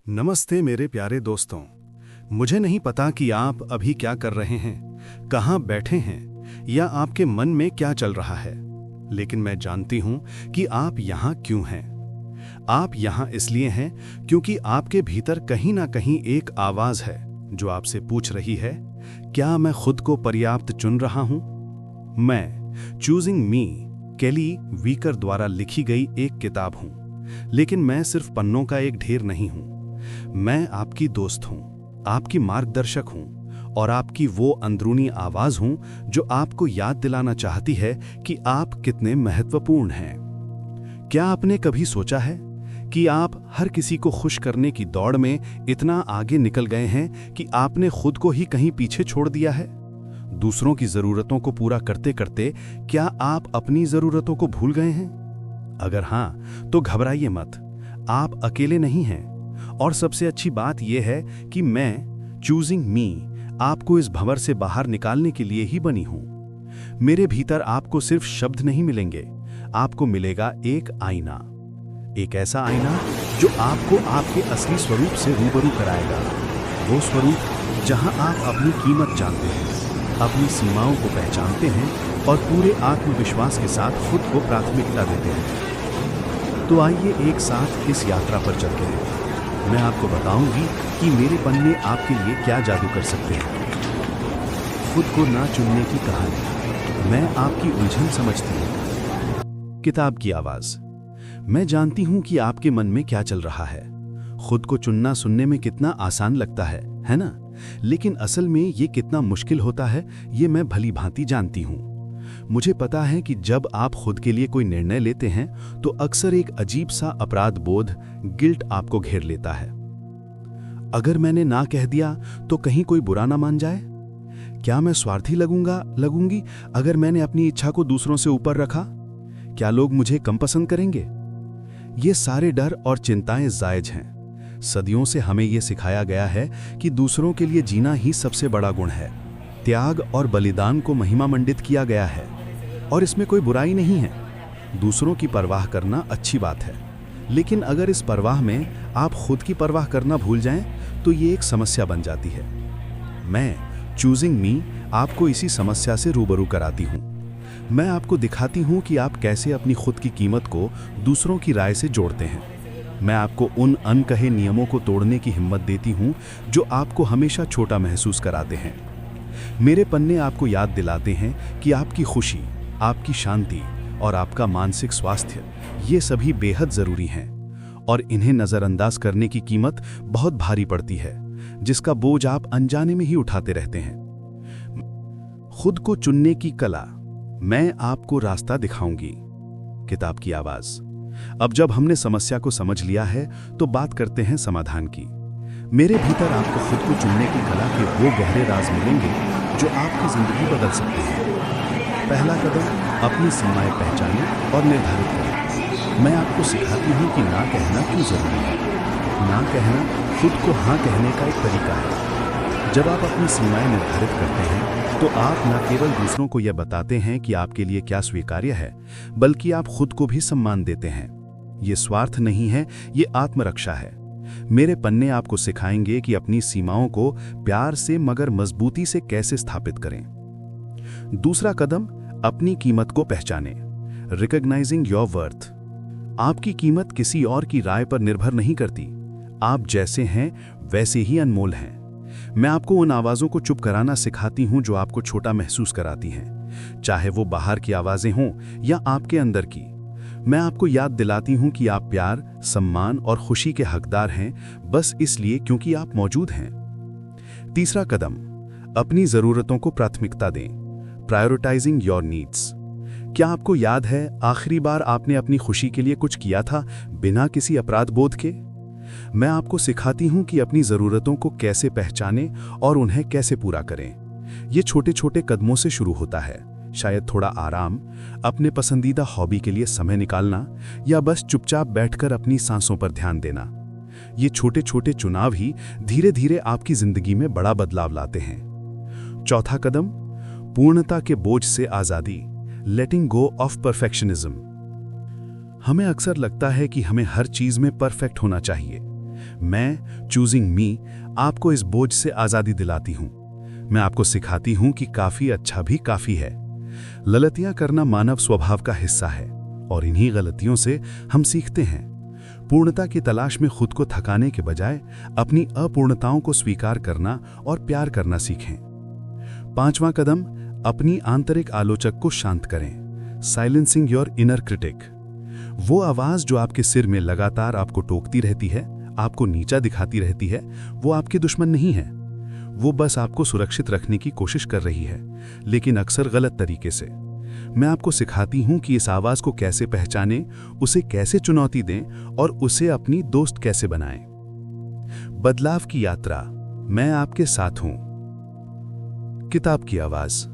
नमस्ते मेरे प्यारे दोस्तों। मुझे नहीं पता कि आप अभी क्या कर रहे हैं, कहाँ बैठे हैं या आपके मन में क्या चल रहा है, लेकिन मैं जानती हूँ कि आप यहाँ क्यों हैं। आप यहाँ इसलिए हैं क्योंकि आपके भीतर कहीं ना कहीं एक आवाज़ है जो आपसे पूछ रही है, क्या मैं खुद को पर्याप्त चुन रहा हूँ। मैं चूजिंग मी केली वीकर द्वारा लिखी गई एक किताब हूँ, लेकिन मैं सिर्फ पन्नों का एक ढेर नहीं हूँ। मैं आपकी दोस्त हूं, आपकी मार्गदर्शक हूं और आपकी वो अंदरूनी आवाज हूं जो आपको याद दिलाना चाहती है कि आप कितने महत्वपूर्ण हैं। क्या आपने कभी सोचा है कि आप हर किसी को खुश करने की दौड़ में इतना आगे निकल गए हैं कि आपने खुद को ही कहीं पीछे छोड़ दिया है? दूसरों की जरूरतों को पूरा करते करते क्या आप अपनी जरूरतों को भूल गए हैं? अगर हां, तो घबराइए मत, आप अकेले नहीं हैं। और सबसे अच्छी बात यह है कि मैं चूजिंग मी आपको इस भंवर से बाहर निकालने के लिए ही बनी हूं। मेरे भीतर आपको सिर्फ शब्द नहीं मिलेंगे, आपको मिलेगा एक आईना, एक ऐसा आईना जो आपको आपके असली स्वरूप से रूबरू कराएगा। वो स्वरूप जहां आप अपनी कीमत जानते हैं, अपनी सीमाओं को पहचानते हैं और पूरे आत्मविश्वास के साथ खुद को प्राथमिकता देते हैं। तो आइए एक साथ इस यात्रा पर चलते हैं। मैं आपको बताऊंगी कि मेरे पन्ने आपके लिए क्या जादू कर सकते हैं। खुद को ना चुनने की कहानी। मैं आपकी उलझन समझती हूँ। किताब की आवाज। मैं जानती हूं कि आपके मन में क्या चल रहा है। खुद को चुनना सुनने में कितना आसान लगता है ना? लेकिन असल में ये कितना मुश्किल होता है, ये मैं भली भांति जानती हूँ। मुझे पता है कि जब आप खुद के लिए कोई निर्णय लेते हैं तो अक्सर एक अजीब सा अपराध बोध, गिल्ट आपको घेर लेता है। अगर मैंने ना कह दिया तो कहीं कोई बुरा ना मान जाए? क्या मैं स्वार्थी लगूंगी अगर मैंने अपनी इच्छा को दूसरों से ऊपर रखा? क्या लोग मुझे कम पसंद करेंगे? ये सारे डर और चिंताएं जायज हैं। सदियों से हमें यह सिखाया गया है कि दूसरों के लिए जीना ही सबसे बड़ा गुण है। त्याग और बलिदान को महिमा मंडित किया गया है और इसमें कोई बुराई नहीं है। दूसरों की परवाह करना अच्छी बात है, लेकिन अगर इस परवाह में आप खुद की परवाह करना भूल जाएं तो ये एक समस्या बन जाती है। मैं चूजिंग मी आपको इसी समस्या से रूबरू कराती हूँ। मैं आपको दिखाती हूँ कि आप कैसे अपनी खुद की कीमत को दूसरों की राय से जोड़ते हैं। मैं आपको उन अनकहे नियमों को तोड़ने की हिम्मत देती हूँ जो आपको हमेशा छोटा महसूस कराते हैं। मेरे पन्ने आपको याद दिलाते हैं कि आपकी खुशी, आपकी शांति और आपका मानसिक स्वास्थ्य ये सभी बेहद जरूरी हैं और इन्हें नजरअंदाज करने की कीमत बहुत भारी पड़ती है, जिसका बोझ आप अनजाने में ही उठाते रहते हैं। खुद को चुनने की कला। मैं आपको रास्ता दिखाऊंगी। किताब की आवाज। अब जब हमने समस्या को समझ लिया है तो बात करते हैं समाधान की। मेरे भीतर आपको खुद को चुनने की कला के वो गहरे राज मिलेंगे जो आपकी जिंदगी बदल सकते हैं। पहला कदम, अपनी सीमाएं पहचानें और निर्धारित करें। मैं आपको सिखाती हूँ कि ना कहना क्यों जरूरी है। ना कहना खुद को हाँ कहने का एक तरीका है। जब आप अपनी सीमाएं निर्धारित करते हैं तो आप न केवल दूसरों को यह बताते हैं कि आपके लिए क्या स्वीकार्य है, बल्कि आप खुद को भी सम्मान देते हैं। ये स्वार्थ नहीं है, ये आत्मरक्षा है। मेरे पन्ने आपको सिखाएंगे कि अपनी सीमाओं को प्यार से मगर मजबूती से कैसे स्थापित करें। दूसरा कदम, अपनी कीमत को पहचानें। Recognising your worth. आपकी कीमत किसी और की राय पर निर्भर नहीं करती। आप जैसे हैं वैसे ही अनमोल हैं। मैं आपको उन आवाजों को चुप कराना सिखाती हूं जो आपको छोटा महसूस कराती हैं, चाहे वो बाहर की आवाजें हों या आपके अंदर की। मैं आपको याद दिलाती हूं कि आप प्यार, सम्मान और खुशी के हकदार हैं, बस इसलिए क्योंकि आप मौजूद हैं। तीसरा कदम, अपनी जरूरतों को प्राथमिकता दें। Prioritising your needs. क्या आपको याद है आखिरी बार आपने अपनी खुशी के लिए कुछ किया था बिना किसी अपराध बोध के? मैं आपको सिखाती हूं कि अपनी जरूरतों को कैसे पहचानें और उन्हें कैसे पूरा करें। ये छोटे छोटे कदमों से शुरू होता है। शायद थोड़ा आराम, अपने पसंदीदा हॉबी के लिए समय निकालना या बस चुपचाप बैठकर अपनी सांसों पर ध्यान देना। ये छोटे छोटे चुनाव ही धीरे धीरे आपकी जिंदगी में बड़ा बदलाव लाते हैं। चौथा कदम, पूर्णता के बोझ से आजादी। लेटिंग गो ऑफ परफेक्शनिज्म। हमें अक्सर लगता है कि हमें हर चीज में परफेक्ट होना चाहिए। मैं चूजिंग मी आपको इस बोझ से आज़ादी दिलाती हूँ। मैं आपको सिखाती हूँ कि काफ़ी अच्छा भी काफ़ी है। गलतियाँ करना मानव स्वभाव का हिस्सा है और इन्हीं गलतियों से हम सीखते हैं। पूर्णता की तलाश में खुद को थकाने के बजाय अपनी अपूर्णताओं को स्वीकार करना और प्यार करना सीखें। 5वां कदम, अपनी आंतरिक आलोचक को शांत करें। Silencing your inner critic. वो आवाज़ जो आपके सिर में लगातार आपको टोकती रहती है, आपको नीचा दिखाती रहती है, वो आपकी दुश्मन नहीं है। वो बस आपको सुरक्षित रखने की कोशिश कर रही है, लेकिन अक्सर गलत तरीके से। मैं आपको सिखाती हूँ कि इस आवाज़ को कैसे पहचानें, उसे कैसे चुनौती दें और उसे अपनी दोस्त कैसे बनाएं। बदलाव की यात्रा, मैं आपके साथ हूँ। किताब की आवाज़।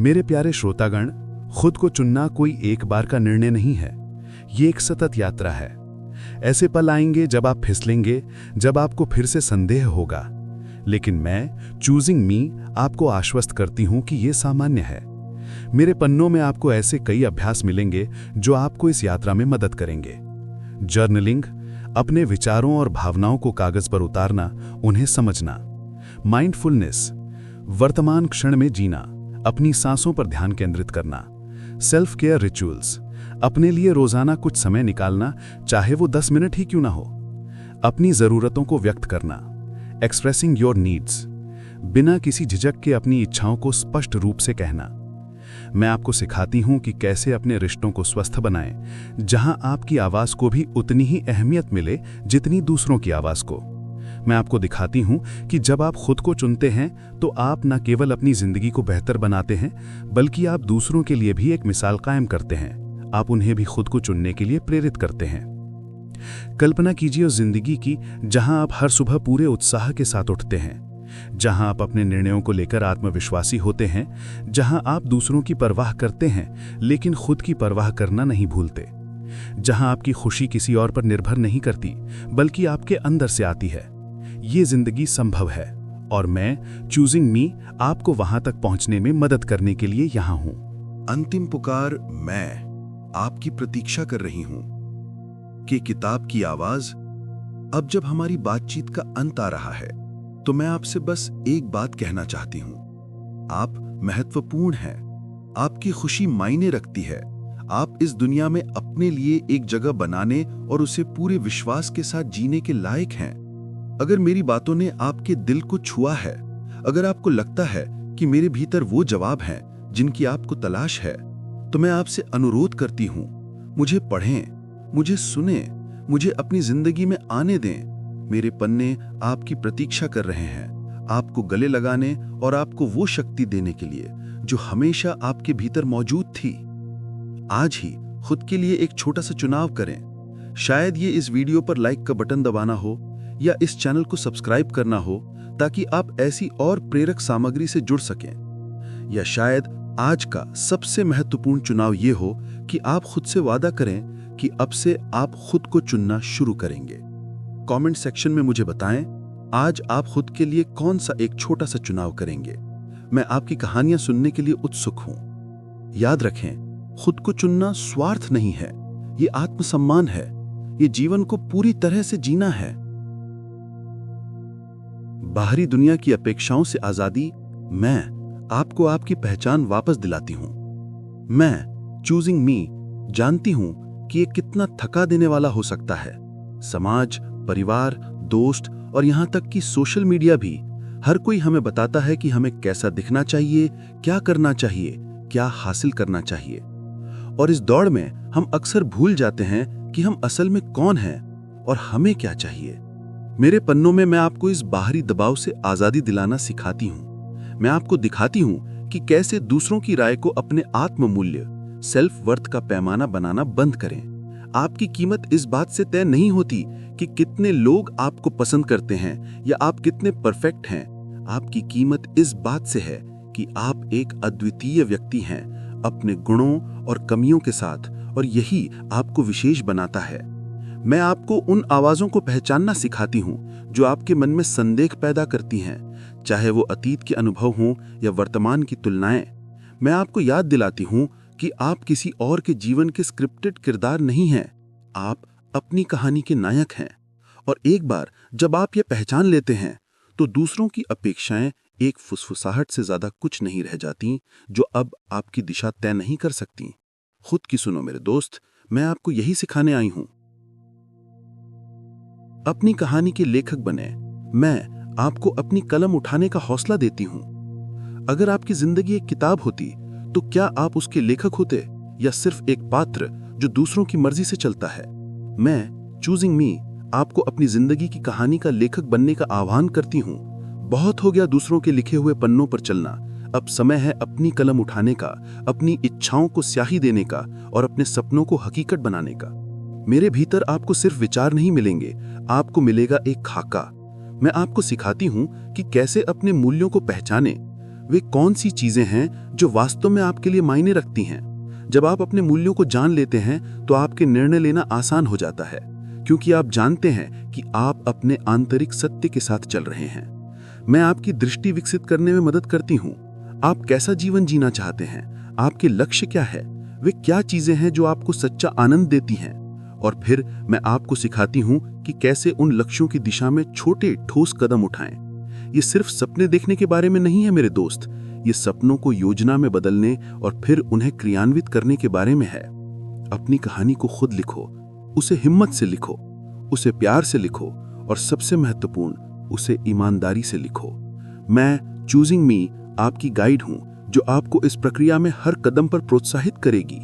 मेरे प्यारे श्रोतागण, खुद को चुनना कोई एक बार का निर्णय नहीं है, ये एक सतत यात्रा है। ऐसे पल आएंगे जब आप फिसलेंगे, जब आपको फिर से संदेह होगा, लेकिन मैं चूजिंग मी आपको आश्वस्त करती हूँ कि ये सामान्य है। मेरे पन्नों में आपको ऐसे कई अभ्यास मिलेंगे जो आपको इस यात्रा में मदद करेंगे। जर्नलिंग, अपने विचारों और भावनाओं को कागज पर उतारना, उन्हें समझना। माइंडफुलनेस, वर्तमान क्षण में जीना, अपनी सांसों पर ध्यान केंद्रित करना। सेल्फ केयर रिचुअल्स, अपने लिए रोजाना कुछ समय निकालना, चाहे वो 10 मिनट ही क्यों ना हो। अपनी जरूरतों को व्यक्त करना। एक्सप्रेसिंग योर नीड्स, बिना किसी झिझक के अपनी इच्छाओं को स्पष्ट रूप से कहना। मैं आपको सिखाती हूं कि कैसे अपने रिश्तों को स्वस्थ बनाएं, जहां आपकी आवाज को भी उतनी ही अहमियत मिले जितनी दूसरों की आवाज को। मैं आपको दिखाती हूं कि जब आप खुद को चुनते हैं तो आप न केवल अपनी जिंदगी को बेहतर बनाते हैं, बल्कि आप दूसरों के लिए भी एक मिसाल कायम करते हैं। आप उन्हें भी खुद को चुनने के लिए प्रेरित करते हैं। कल्पना कीजिए उस जिंदगी की जहां आप हर सुबह पूरे उत्साह के साथ उठते हैं, जहां आप अपने निर्णयों को लेकर आत्मविश्वासी होते हैं, जहां आप दूसरों की परवाह करते हैं लेकिन खुद की परवाह करना नहीं भूलते, जहां आपकी खुशी किसी और पर निर्भर नहीं करती बल्कि आपके अंदर से आती है। ये जिंदगी संभव है और मैं चूजिंग मी आपको वहां तक पहुंचने में मदद करने के लिए यहां हूं। अंतिम पुकार, मैं आपकी प्रतीक्षा कर रही हूं कि किताब की आवाज। अब जब हमारी बातचीत का अंत आ रहा है तो मैं आपसे बस एक बात कहना चाहती हूं। आप महत्वपूर्ण हैं, आपकी खुशी मायने रखती है। आप इस दुनिया में अपने लिए एक जगह बनाने और उसे पूरे विश्वास के साथ जीने के लायक हैं। अगर मेरी बातों ने आपके दिल को छुआ है, अगर आपको लगता है कि मेरे भीतर वो जवाब हैं जिनकी आपको तलाश है, तो मैं आपसे अनुरोध करती हूं, मुझे पढ़ें, मुझे सुने, मुझे अपनी जिंदगी में आने दें। मेरे पन्ने आपकी प्रतीक्षा कर रहे हैं, आपको गले लगाने और आपको वो शक्ति देने के लिए जो हमेशा आपके भीतर मौजूद थी। आज ही खुद के लिए एक छोटा सा चुनाव करें। शायद ये इस वीडियो पर लाइक का बटन दबाना हो या इस चैनल को सब्सक्राइब करना हो ताकि आप ऐसी और प्रेरक सामग्री से जुड़ सकें। या शायद आज का सबसे महत्वपूर्ण चुनाव ये हो कि आप खुद से वादा करें कि अब से आप खुद को चुनना शुरू करेंगे। कमेंट सेक्शन में मुझे बताएं, आज आप खुद के लिए कौन सा एक छोटा सा चुनाव करेंगे। मैं आपकी कहानियां सुनने के लिए उत्सुक हूं। याद रखें, खुद को चुनना स्वार्थ नहीं है, ये आत्मसम्मान है, ये जीवन को पूरी तरह से जीना है। बाहरी दुनिया की अपेक्षाओं से आजादी, मैं आपको आपकी पहचान वापस दिलाती हूं। मैं चूजिंग मी जानती हूं कि ये कितना थका देने वाला हो सकता है। समाज, परिवार, दोस्त और यहां तक कि सोशल मीडिया भी, हर कोई हमें बताता है कि हमें कैसा दिखना चाहिए, क्या करना चाहिए, क्या हासिल करना चाहिए। और इस दौड़ में हम अक्सर भूल जाते हैं कि हम असल में कौन हैं और हमें क्या चाहिए। मेरे पन्नों में मैं आपको इस बाहरी दबाव से आजादी दिलाना सिखाती हूं। मैं आपको दिखाती हूं कि कैसे दूसरों की राय को अपने आत्ममूल्य, सेल्फ वर्थ का पैमाना बनाना बंद करें। आपकी कीमत इस बात से तय नहीं होती कि कितने लोग आपको पसंद करते हैं या आप कितने परफेक्ट हैं। आपकी कीमत इस बात से है कि आप एक अद्वितीय व्यक्ति हैं, अपने गुणों और कमियों के साथ, और यही आपको विशेष बनाता है। मैं आपको उन आवाजों को पहचानना सिखाती हूं जो आपके मन में संदेह पैदा करती हैं, चाहे वो अतीत के अनुभव हों या वर्तमान की तुलनाएं। मैं आपको याद दिलाती हूं कि आप किसी और के जीवन के स्क्रिप्टेड किरदार नहीं हैं। आप अपनी कहानी के नायक हैं और एक बार जब आप ये पहचान लेते हैं तो दूसरों की अपेक्षाएं एक फुसफुसाहट से ज्यादा कुछ नहीं रह जाती जो अब आपकी दिशा तय नहीं कर सकती। खुद की सुनो मेरे दोस्त, मैं आपको यही सिखाने आई हूं। अपनी कहानी के लेखक बने। मैं आपको अपनी कलम उठाने का हौसला देती हूं। अगर आपकी जिंदगी एक किताब होती तो क्या आप उसके लेखक होते या सिर्फ एक पात्र जो दूसरों की मर्जी से चलता है? मैं चूजिंग मी आपको अपनी जिंदगी की कहानी का लेखक बनने का आह्वान करती हूं। बहुत हो गया दूसरों के लिखे हुए पन्नों पर चलना। अब समय है अपनी कलम उठाने का, अपनी इच्छाओं को स्याही देने का और अपने सपनों को हकीकत बनाने का। मेरे भीतर आपको सिर्फ विचार नहीं मिलेंगे, आपको मिलेगा एक खाका। मैं आपको सिखाती हूं कि कैसे अपने मूल्यों को पहचाने। वे कौन सी चीजें हैं जो वास्तव में आपके लिए मायने रखती हैं। जब आप अपने मूल्यों को जान लेते हैं तो आपके निर्णय लेना आसान हो जाता है, क्योंकि आप जानते हैं कि आप अपने आंतरिक सत्य के साथ चल रहे हैं। मैं आपकी दृष्टि विकसित करने में मदद करती हूँ। आप कैसा जीवन जीना चाहते हैं, आपके लक्ष्य क्या है, वे क्या चीजें हैं जो आपको सच्चा आनंद देती हैं। और फिर मैं आपको सिखाती हूँ कि कैसे उन लक्ष्यों की दिशा में छोटे ठोस कदम उठाएं। ये सिर्फ सपने देखने के बारे में नहीं है मेरे दोस्त, ये सपनों को योजना में बदलने और फिर उन्हें क्रियान्वित करने के बारे में है। अपनी कहानी को खुद लिखो, उसे हिम्मत से लिखो, उसे प्यार से लिखो और सबसे महत्वपूर्ण, उसे ईमानदारी से लिखो। मैं चूजिंग मी आपकी गाइड हूं जो आपको इस प्रक्रिया में हर कदम पर प्रोत्साहित करेगी।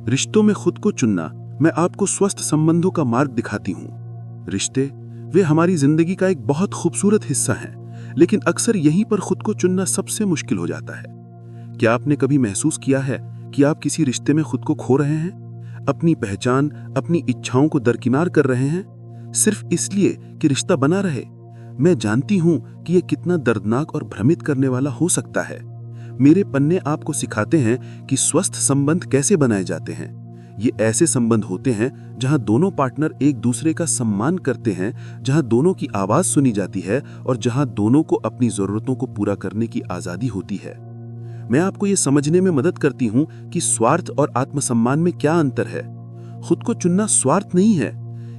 रिश्तों में खुद को चुनना। मैं आपको स्वस्थ संबंधों का मार्ग दिखाती हूं। रिश्ते वे हमारी जिंदगी का एक बहुत खूबसूरत हिस्सा है, लेकिन अक्सर यहीं पर खुद को चुनना सबसे मुश्किल हो जाता है। क्या आपने कभी महसूस किया है कि आप किसी रिश्ते में खुद को खो रहे हैं, अपनी पहचान, अपनी इच्छाओं को दरकिनार कर रहे हैं सिर्फ इसलिए कि रिश्ता बना रहे? मैं जानती हूं कि यह कितना दर्दनाक और भ्रमित करने वाला हो सकता है। मेरे पन्ने आपको सिखाते हैं कि स्वस्थ संबंध कैसे बनाए जाते हैं। ये ऐसे संबंध होते हैं जहां दोनों पार्टनर एक दूसरे का सम्मान करते हैं, जहां दोनों की आवाज सुनी जाती है और जहां दोनों को अपनी जरूरतों को पूरा करने की आजादी होती है। मैं आपको ये समझने में मदद करती हूं कि स्वार्थ और आत्मसम्मान में क्या अंतर है। खुद को चुनना स्वार्थ नहीं है,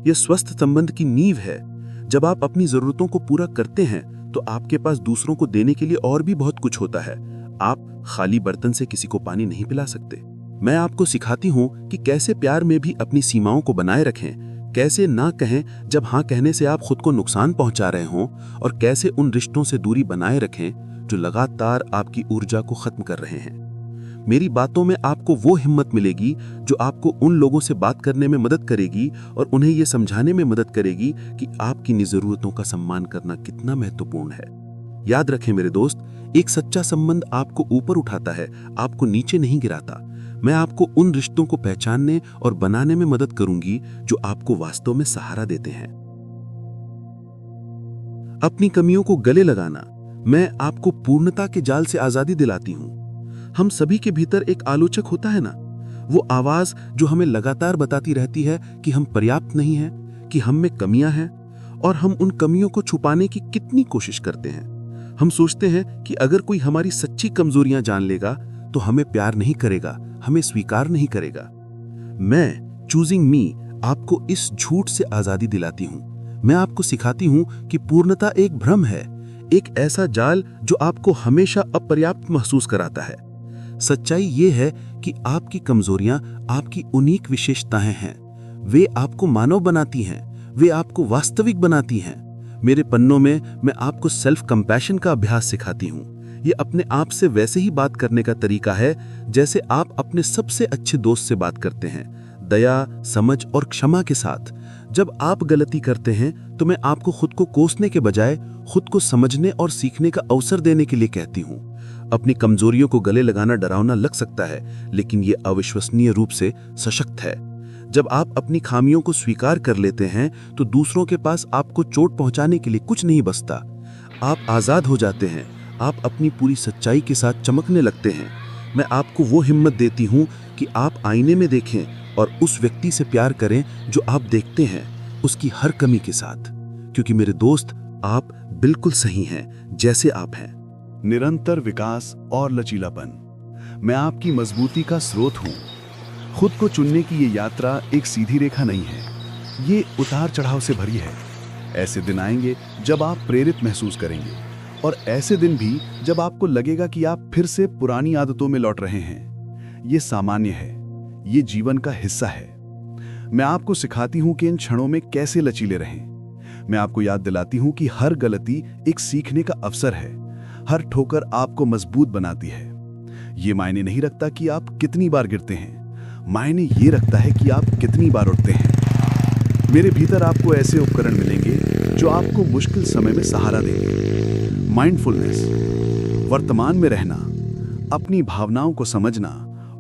यह स्वस्थ संबंध की नींव है। जब आप अपनी जरूरतों को पूरा करते हैं तो आपके पास दूसरों को देने के लिए और भी बहुत कुछ होता है। आप खाली बर्तन से किसी को पानी नहीं पिला सकते। मैं आपको सिखाती हूं कि कैसे प्यार में भी अपनी सीमाओं को बनाए रखें, कैसे ना कहें जब हाँ कहने से आप खुद को नुकसान पहुंचा रहे हों, और कैसे उन रिश्तों से दूरी बनाए रखें जो लगातार आपकी ऊर्जा को खत्म कर रहे हैं। मेरी बातों में आपको वो हिम्मत मिलेगी जो आपको उन लोगों से बात करने में मदद करेगी और उन्हें ये समझाने में मदद करेगी कि आपकी निजी जरूरतों का सम्मान करना कितना महत्वपूर्ण है। याद रखें मेरे दोस्त, एक सच्चा संबंध आपको ऊपर उठाता है, आपको नीचे नहीं गिराता। मैं आपको उन रिश्तों को पहचानने और बनाने में मदद करूंगी जो आपको वास्तव में सहारा देते हैं। अपनी कमियों को गले लगाना। मैं आपको पूर्णता के जाल से आजादी दिलाती हूं। हम सभी के भीतर एक आलोचक होता है ना, वो आवाज जो हमें लगातार बताती रहती है कि हम पर्याप्त नहीं हैं, कि हम में कमियां हैं, और हम उन कमियों को छुपाने की कितनी कोशिश करते हैं। हम सोचते हैं कि अगर कोई हमारी सच्ची कमजोरियां जान लेगा तो हमें प्यार नहीं करेगा, हमें स्वीकार नहीं करेगा। मैं चूजिंग मी आपको इस झूठ से आजादी दिलाती हूं। मैं आपको सिखाती हूं कि पूर्णता एक भ्रम है, एक ऐसा जाल जो आपको हमेशा अपर्याप्त महसूस कराता है। सच्चाई ये है कि आपकी कमजोरियां आपकी यूनिक विशेषताएं हैं। वे आपको मानव बनाती हैं, वे आपको वास्तविक बनाती हैं। मेरे पन्नों में मैं आपको सेल्फ कंपैशन का अभ्यास सिखाती हूँ। ये अपने आप से वैसे ही बात करने का तरीका है जैसे आप अपने सबसे अच्छे दोस्त से बात करते हैं, दया, समझ और क्षमा के साथ। जब आप गलती करते हैं तो मैं आपको खुद को कोसने के बजाय खुद को समझने और सीखने का अवसर देने के लिए कहती हूँ। अपनी कमजोरियों को गले लगाना डरावना लग सकता है, लेकिन ये अविश्वसनीय रूप से सशक्त है। जब आप अपनी खामियों को स्वीकार कर लेते हैं तो दूसरों के पास आपको चोट पहुंचाने के लिए कुछ नहीं बचता। आप आजाद हो जाते हैं, आप अपनी पूरी सच्चाई के साथ चमकने लगते हैं। मैं आपको वो हिम्मत देती हूँ कि आप आईने में देखें और उस व्यक्ति से प्यार करें जो आप देखते हैं, उसकी हर कमी के साथ, क्योंकि मेरे दोस्त, आप बिल्कुल सही हैं जैसे आप हैं। निरंतर विकास और लचीलापन। मैं आपकी मजबूती का स्रोत हूं। खुद को चुनने की ये यात्रा एक सीधी रेखा नहीं है, ये उतार चढ़ाव से भरी है। ऐसे दिन आएंगे जब आप प्रेरित महसूस करेंगे, और ऐसे दिन भी जब आपको लगेगा कि आप फिर से पुरानी आदतों में लौट रहे हैं। ये सामान्य है, ये जीवन का हिस्सा है। मैं आपको सिखाती हूं कि इन क्षणों में कैसे लचीले रहें। मैं आपको याद दिलाती हूं कि हर गलती एक सीखने का अवसर है। हर ठोकर आपको मजबूत बनाती है। ये मायने नहीं रखता कि आप कितनी बार गिरते हैं, मायने ये रखता है कि आप कितनी बार उठते हैं। मेरे भीतर आपको ऐसे उपकरण मिलेंगे जो आपको मुश्किल समय में सहारा देंगे। माइंडफुलनेस, वर्तमान में रहना, अपनी भावनाओं को समझना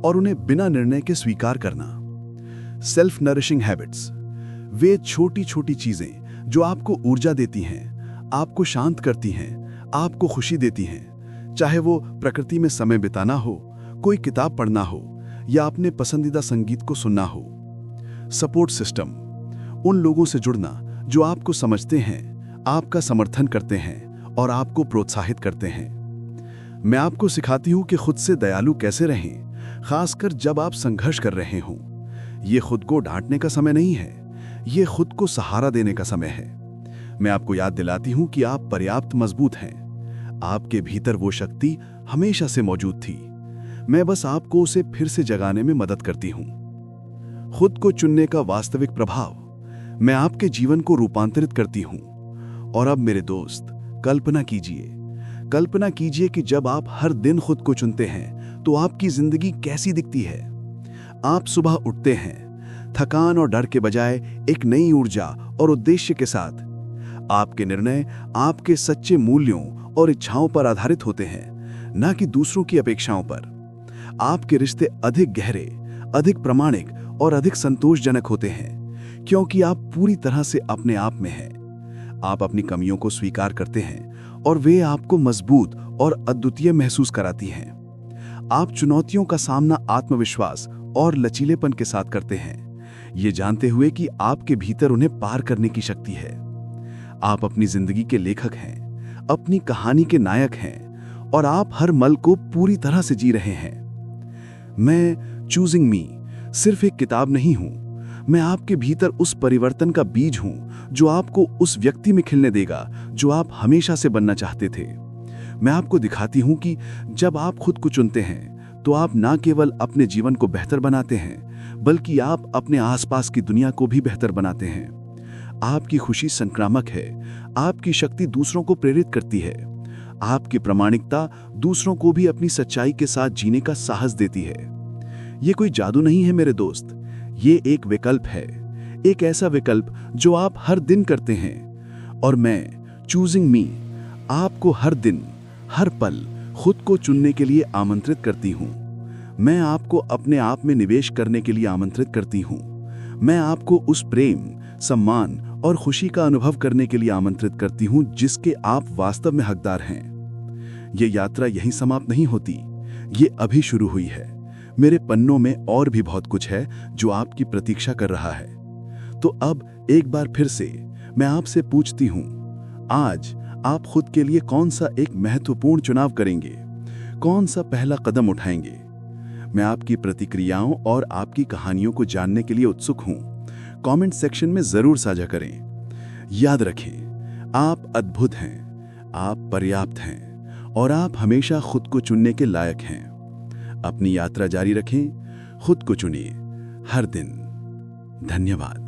और उन्हें बिना निर्णय के स्वीकार करना। सेल्फ नरिशिंग हैबिट्स, वे छोटी छोटी चीजें जो आपको ऊर्जा देती हैं, आपको शांत करती हैं, आपको खुशी देती हैं। चाहे वो प्रकृति में समय बिताना हो, कोई किताब पढ़ना हो या अपने पसंदीदा संगीत को सुनना हो। सपोर्ट सिस्टम, उन लोगों से जुड़ना जो आपको समझते हैं, आपका समर्थन करते हैं और आपको प्रोत्साहित करते हैं। मैं आपको सिखाती हूं कि खुद से दयालु कैसे रहें, खासकर जब आप संघर्ष कर रहे हों। ये खुद को डांटने का समय नहीं है, ये खुद को सहारा देने का समय है। मैं आपको याद दिलाती हूं कि आप पर्याप्त मजबूत हैं। आपके भीतर वो शक्ति हमेशा से मौजूद थी। मैं बस आपको उसे फिर से जगाने में मदद करती हूं। खुद को चुनने का वास्तविक प्रभाव, मैं आपके जीवन को रूपांतरित करती हूं। और अब मेरे दोस्त, कल्पना कीजिए कि जब आप हर दिन खुद को चुनते हैं तो आपकी जिंदगी कैसी दिखती है। आप सुबह उठते हैं, थकान और डर के बजाय एक नई ऊर्जा और उद्देश्य के साथ। आपके निर्णय आपके सच्चे मूल्यों और इच्छाओं पर आधारित होते हैं, न कि दूसरों की अपेक्षाओं पर। आपके रिश्ते अधिक गहरे, अधिक प्रामाणिक और अधिक संतोषजनक होते हैं, क्योंकि आप पूरी तरह से अपने आप में हैं। आप अपनी कमियों को स्वीकार करते हैं और वे आपको मजबूत और अद्वितीय महसूस कराती हैं। आप चुनौतियों का सामना आत्मविश्वास और लचीलेपन के साथ करते हैं, ये जानते हुए कि आपके भीतर उन्हें पार करने की शक्ति है। आप अपनी जिंदगी के लेखक हैं, अपनी कहानी के नायक हैं और आप हर मल को पूरी तरह से जी रहे हैं। मैं चूजिंग मी सिर्फ एक किताब नहीं हूं, मैं आपके भीतर उस परिवर्तन का बीज हूं जो आपको उस व्यक्ति में खिलने देगा जो आप हमेशा से बनना चाहते थे। मैं आपको दिखाती हूं कि जब आप खुद को चुनते हैं तो आप न केवल अपने जीवन को बेहतर बनाते हैं, बल्कि आप अपने आसपास की दुनिया को भी बेहतर बनाते हैं। आपकी खुशी संक्रामक है, आपकी शक्ति दूसरों को प्रेरित करती है, आपकी प्रामाणिकता दूसरों को भी अपनी सच्चाई के साथ जीने का साहस देती है। ये कोई जादू नहीं है मेरे दोस्त, ये एक विकल्प है, एक ऐसा विकल्प जो आप हर दिन करते हैं। और मैं चूजिंग मी आपको हर दिन, हर पल खुद को चुनने के लिए आमंत्रित करती हूँ। मैं आपको अपने आप में निवेश करने के लिए आमंत्रित करती हूँ। मैं आपको उस प्रेम, सम्मान और खुशी का अनुभव करने के लिए आमंत्रित करती हूँ जिसके आप वास्तव में हकदार हैं। ये यात्रा यहीं समाप्त नहीं होती, ये अभी शुरू हुई है। मेरे पन्नों में और भी बहुत कुछ है जो आपकी प्रतीक्षा कर रहा है। तो अब एक बार फिर से मैं आपसे पूछती हूँ, आज आप खुद के लिए कौन सा एक महत्वपूर्ण चुनाव करेंगे, कौन सा पहला कदम उठाएंगे? मैं आपकी प्रतिक्रियाओं और आपकी कहानियों को जानने के लिए उत्सुक हूं। कमेंट सेक्शन में जरूर साझा करें। याद रखें, आप अद्भुत हैं, आप पर्याप्त हैं और आप हमेशा खुद को चुनने के लायक हैं। अपनी यात्रा जारी रखें, खुद को चुनिए हर दिन। धन्यवाद।